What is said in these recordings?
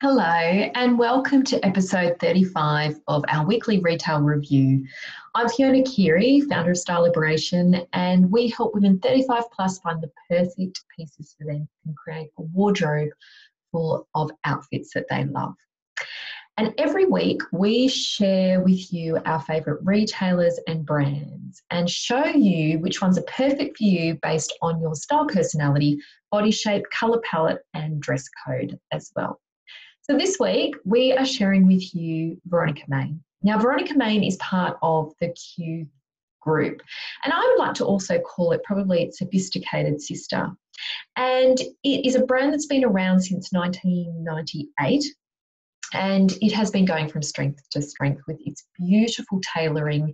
Hello, and welcome to episode 35 of our weekly retail review. I'm Fiona Keary, founder of Style Liberation, and we help women 35 plus find the perfect pieces for them and create a wardrobe full of outfits that they love. And every week we share with you our favourite retailers and brands and show you which ones are perfect for you based on your style personality, body shape, colour palette, and dress code as well. So this week, we are sharing with you Veronika Maine. Now, Veronika Maine is part of the Q group, and I would like to also call it probably its sophisticated sister. And it is a brand that's been around since 1998, and it has been going from strength to strength with its beautiful tailoring,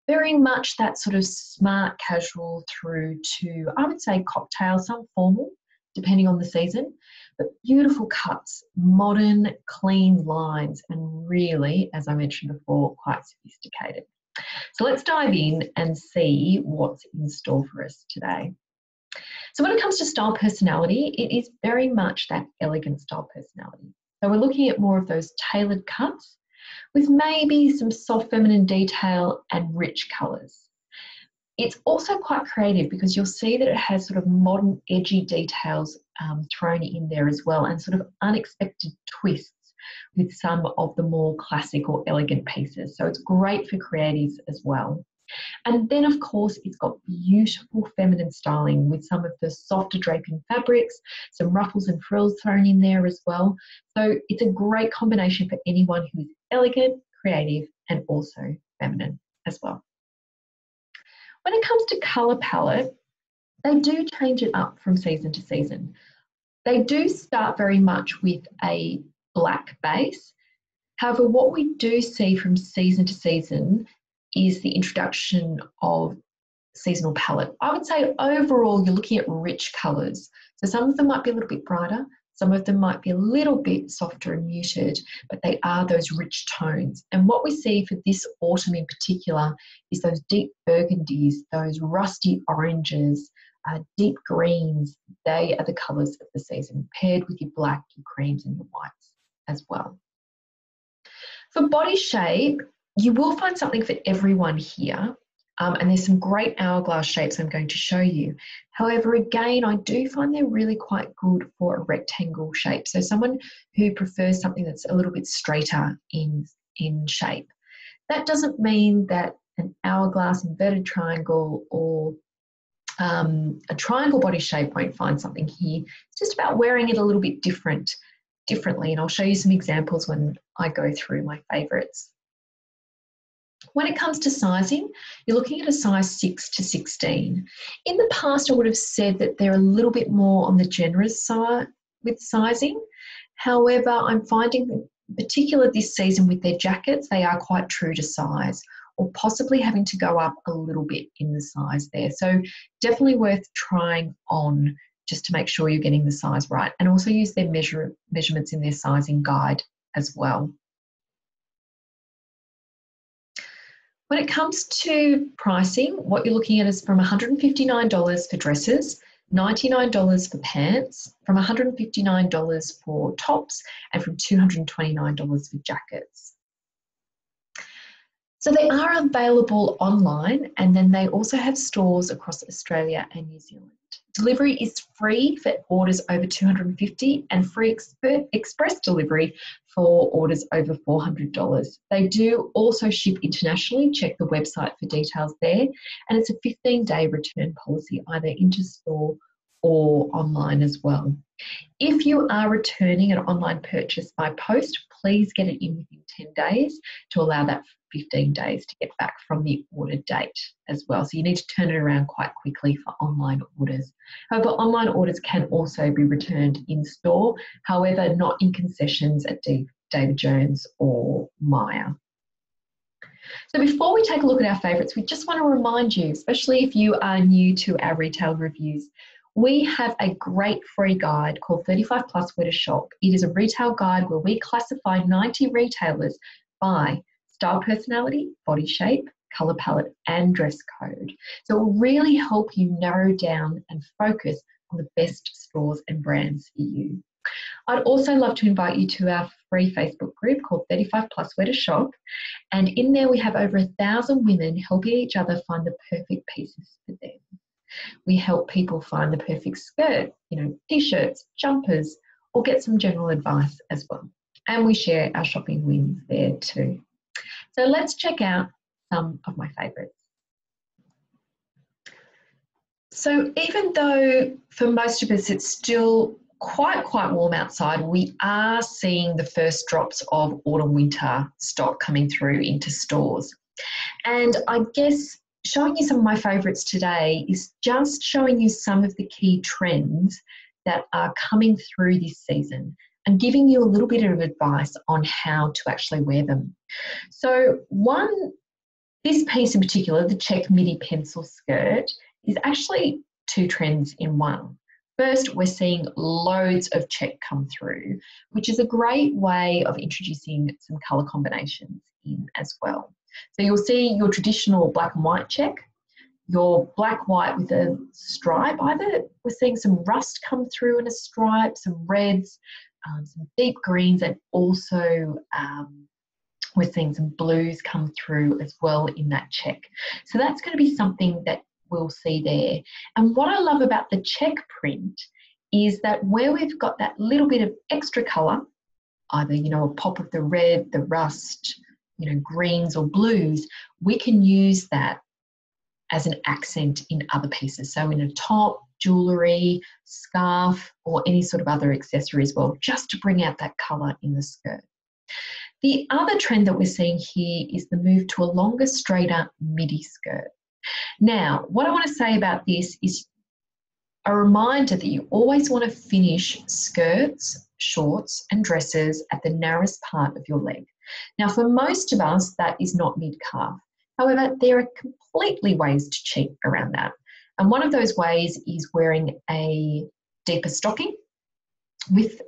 very much that sort of smart casual through to, I would say, cocktail, some formal, depending on the season. But beautiful cuts, modern, clean lines, and really, as I mentioned before, quite sophisticated. So let's dive in and see what's in store for us today. So when it comes to style personality, it is very much that elegant style personality. So we're looking at more of those tailored cuts with maybe some soft feminine detail and rich colours. It's also quite creative because you'll see that it has sort of modern, edgy details thrown in there as well, and sort of unexpected twists with some of the more classic or elegant pieces. So it's great for creatives as well. And then, of course, it's got beautiful feminine styling with some of the softer draping fabrics, some ruffles and frills thrown in there as well. So it's a great combination for anyone who's elegant, creative, and also feminine as well. When it comes to colour palette, they do change it up from season to season. They do start very much with a black base. However, what we do see from season to season is the introduction of seasonal palette. I would say overall you're looking at rich colours. So some of them might be a little bit brighter, some of them might be a little bit softer and muted, but they are those rich tones. And what we see for this autumn in particular is those deep burgundies, those rusty oranges, deep greens. They are the colours of the season, paired with your black, your creams and your whites as well. For body shape, you will find something for everyone here. And there's some great hourglass shapes I'm going to show you. However, again, I do find they're really quite good for a rectangle shape. So someone who prefers something that's a little bit straighter in shape. That doesn't mean that an hourglass, inverted triangle, or a triangle body shape won't find something here. It's just about wearing it a little bit differently. And I'll show you some examples when I go through my favourites. When it comes to sizing, you're looking at a size 6 to 16. In the past, I would have said that they're a little bit more on the generous side with sizing. However, I'm finding that particularly this season with their jackets, they are quite true to size, or possibly having to go up a little bit in the size there. So definitely worth trying on just to make sure you're getting the size right, and also use their measurements in their sizing guide as well. When it comes to pricing, what you're looking at is from $159 for dresses, $99 for pants, from $159 for tops, and from $229 for jackets. So they are available online, and then they also have stores across Australia and New Zealand. Delivery is free for orders over $250 and free express delivery for orders over $400. They do also ship internationally. Check the website for details there. And it's a 15-day return policy, either into store or online as well. If you are returning an online purchase by post, please get it in within 10 days to allow that 15 days to get back from the order date as well. So you need to turn it around quite quickly for online orders. However, online orders can also be returned in store, however, not in concessions at David Jones or Myer. So before we take a look at our favourites, we just want to remind you, especially if you are new to our retail reviews, we have a great free guide called 35 Plus Where to Shop. It is a retail guide where we classify 90 retailers by style personality, body shape, colour palette and dress code. So it will really help you narrow down and focus on the best stores and brands for you. I'd also love to invite you to our free Facebook group called 35 Plus Where to Shop. And in there we have over 1,000 women helping each other find the perfect pieces for them. We help people find the perfect skirt, t-shirts, jumpers, or get some general advice as well. And we share our shopping wins there too. So let's check out some of my favourites. So even though for most of us it's still quite warm outside, we are seeing the first drops of autumn-winter stock coming through into stores. And I guess showing you some of my favourites today is just showing you some of the key trends that are coming through this season and giving you a little bit of advice on how to actually wear them. So this piece in particular, the check midi pencil skirt, is actually two trends in one. First, we're seeing loads of check come through, which is a great way of introducing some colour combinations in as well. So you'll see your traditional black and white check, your black-white with a stripe. Either we're seeing some rust come through in a stripe, some reds, some deep greens, and also we're seeing some blues come through as well in that check. So that's going to be something that we'll see there. And what I love about the check print is that where we've got that little bit of extra colour, either, a pop of the red, the rust, greens or blues, we can use that as an accent in other pieces. So in a top, jewellery, scarf, or any sort of other accessory as well, just to bring out that colour in the skirt. The other trend that we're seeing here is the move to a longer, straighter midi skirt. Now, what I want to say about this is a reminder that you always want to finish skirts, shorts, and dresses at the narrowest part of your leg. Now, for most of us, that is not mid-calf. However, there are completely ways to cheat around that. And one of those ways is wearing a deeper stocking with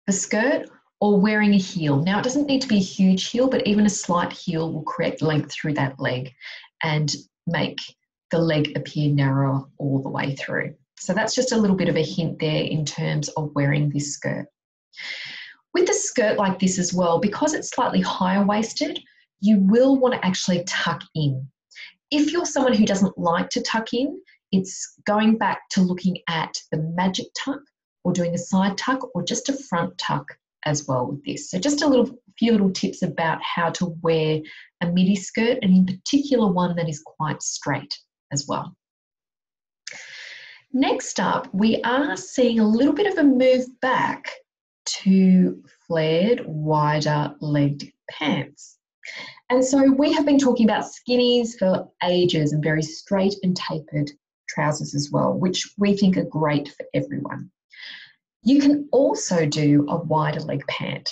the skirt or wearing a heel. Now, it doesn't need to be a huge heel, but even a slight heel will create length through that leg and make the leg appear narrower all the way through. So that's just a little bit of a hint there in terms of wearing this skirt. With a skirt like this as well, because it's slightly higher waisted, you will want to actually tuck in. If you're someone who doesn't like to tuck in, it's going back to looking at the magic tuck or doing a side tuck or just a front tuck as well with this. So just a few little tips about how to wear a midi skirt, and in particular one that is quite straight as well. Next up, we are seeing a little bit of a move back to flared, wider legged pants. And so we have been talking about skinnies for ages and very straight and tapered trousers as well, which we think are great for everyone. You can also do a wider leg pant.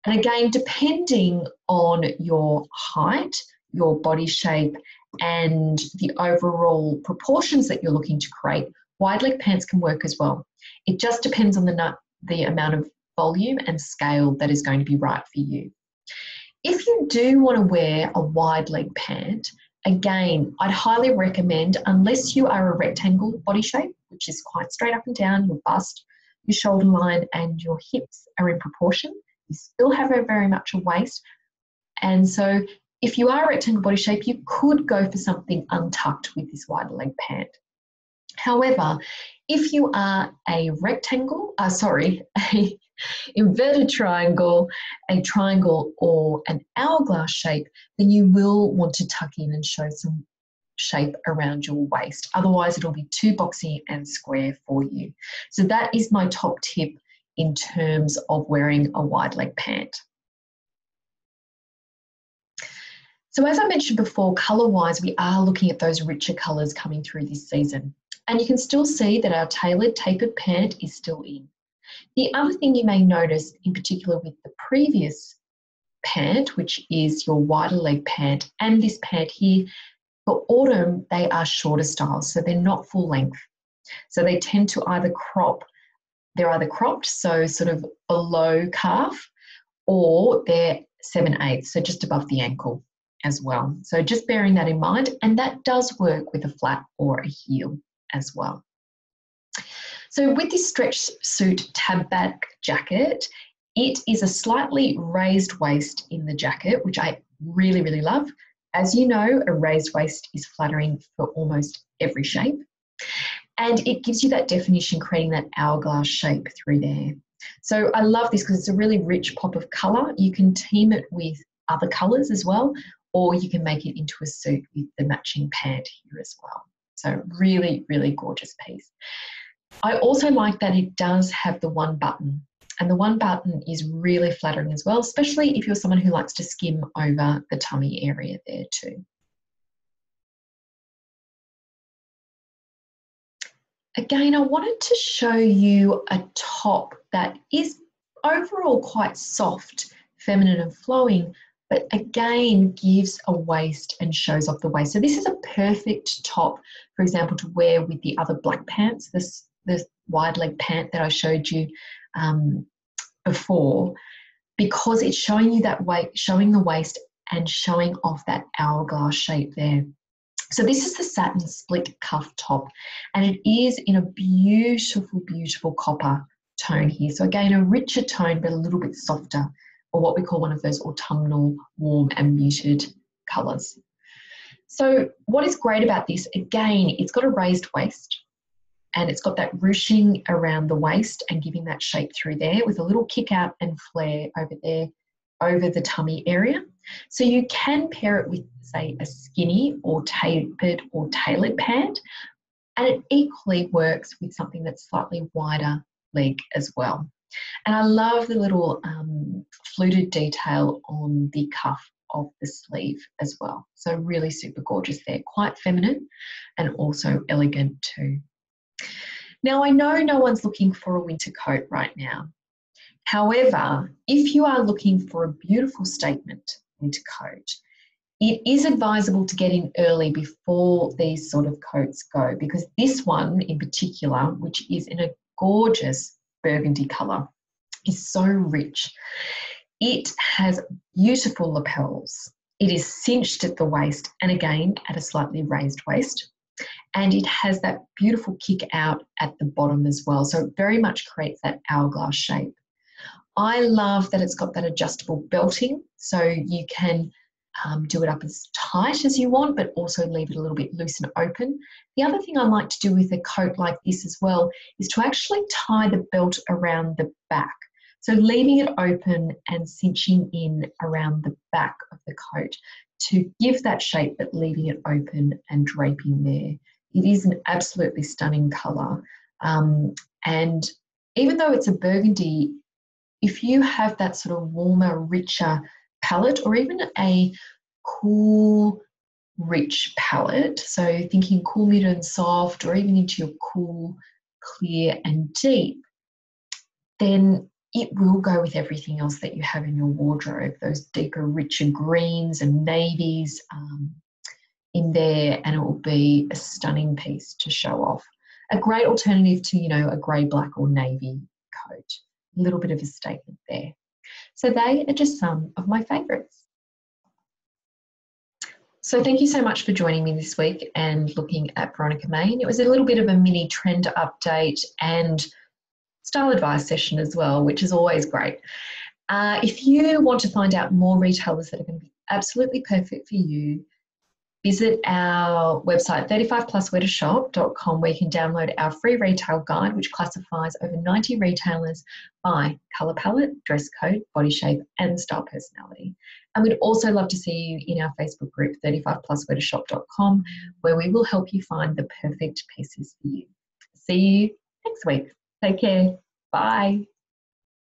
And again, depending on your height, your body shape, and the overall proportions that you're looking to create, wide leg pants can work as well. It just depends on the amount of volume and scale that is going to be right for you. If you do want to wear a wide leg pant, again, I'd highly recommend, unless you are a rectangle body shape, which is quite straight up and down, your bust, your shoulder line and your hips are in proportion, you still have very much a waist. And so if you are a rectangle body shape, you could go for something untucked with this wider leg pant. However, if you are a inverted triangle, a triangle or an hourglass shape, then you will want to tuck in and show some shape around your waist. Otherwise, it'll be too boxy and square for you. So that is my top tip in terms of wearing a wide leg pant. So as I mentioned before, colour-wise, we are looking at those richer colours coming through this season. And you can still see that our tailored tapered pant is still in. The other thing you may notice, in particular with the previous pant, which is your wider leg pant, and this pant here, for autumn, they are shorter styles, so they're not full length. So they tend to they're either cropped, so sort of below calf, or they're 7/8, so just above the ankle as well. So just bearing that in mind, and that does work with a flat or a heel as well. So with this stretch suit tab back jacket, it is a slightly raised waist in the jacket, which I really, really love. As you know, a raised waist is flattering for almost every shape. And it gives you that definition, creating that hourglass shape through there. So I love this because it's a really rich pop of colour. You can team it with other colours as well, or you can make it into a suit with the matching pant here as well. So really, really gorgeous piece. I also like that it does have the one button, and the one button is really flattering as well, especially if you're someone who likes to skim over the tummy area there too. Again, I wanted to show you a top that is overall quite soft, feminine and flowing, but again gives a waist and shows off the waist. So this is a perfect top, for example, to wear with the other black pants, this wide leg pant that I showed you before, because it's showing you that weight, showing the waist and showing off that hourglass shape there. So this is the satin split cuff top, and it is in a beautiful, beautiful copper tone here. So again, a richer tone, but a little bit softer, or what we call one of those autumnal, warm and muted colours. So what is great about this, again, it's got a raised waist, and it's got that ruching around the waist and giving that shape through there with a little kick out and flare over there, over the tummy area. So you can pair it with, say, a skinny or tapered or tailored pant, and it equally works with something that's slightly wider leg as well. And I love the little fluted detail on the cuff of the sleeve as well. So really super gorgeous there, quite feminine and also elegant too. Now, I know no one's looking for a winter coat right now. However, if you are looking for a beautiful statement winter coat, it is advisable to get in early before these sort of coats go, because this one in particular, which is in a gorgeous burgundy colour, is so rich. It has beautiful lapels. It is cinched at the waist and again at a slightly raised waist. And it has that beautiful kick out at the bottom as well. So it very much creates that hourglass shape. I love that it's got that adjustable belting, so you can do it up as tight as you want, but also leave it a little bit loose and open. The other thing I like to do with a coat like this as well is to actually tie the belt around the back. So leaving it open and cinching in around the back of the coat to give that shape, but leaving it open and draping there. It is an absolutely stunning colour. And even though it's a burgundy, if you have that sort of warmer, richer palette, or even a cool, rich palette, so thinking cool, mid and soft, or even into your cool, clear and deep, then it will go with everything else that you have in your wardrobe, those deeper, richer greens and navies in there, and it will be a stunning piece to show off. A great alternative to, you know, a grey, black or navy coat. A little bit of a statement there. So they are just some of my favourites. So thank you so much for joining me this week and looking at Veronika Maine. It was a little bit of a mini trend update and style advice session as well, which is always great. If you want to find out more retailers that are going to be absolutely perfect for you, visit our website 35pluswheretosshop.com, where you can download our free retail guide, which classifies over 90 retailers by colour palette, dress code, body shape and style personality. And we'd also love to see you in our Facebook group 35pluswheretosshop.com, where we will help you find the perfect pieces for you. See you next week. Take care. Bye.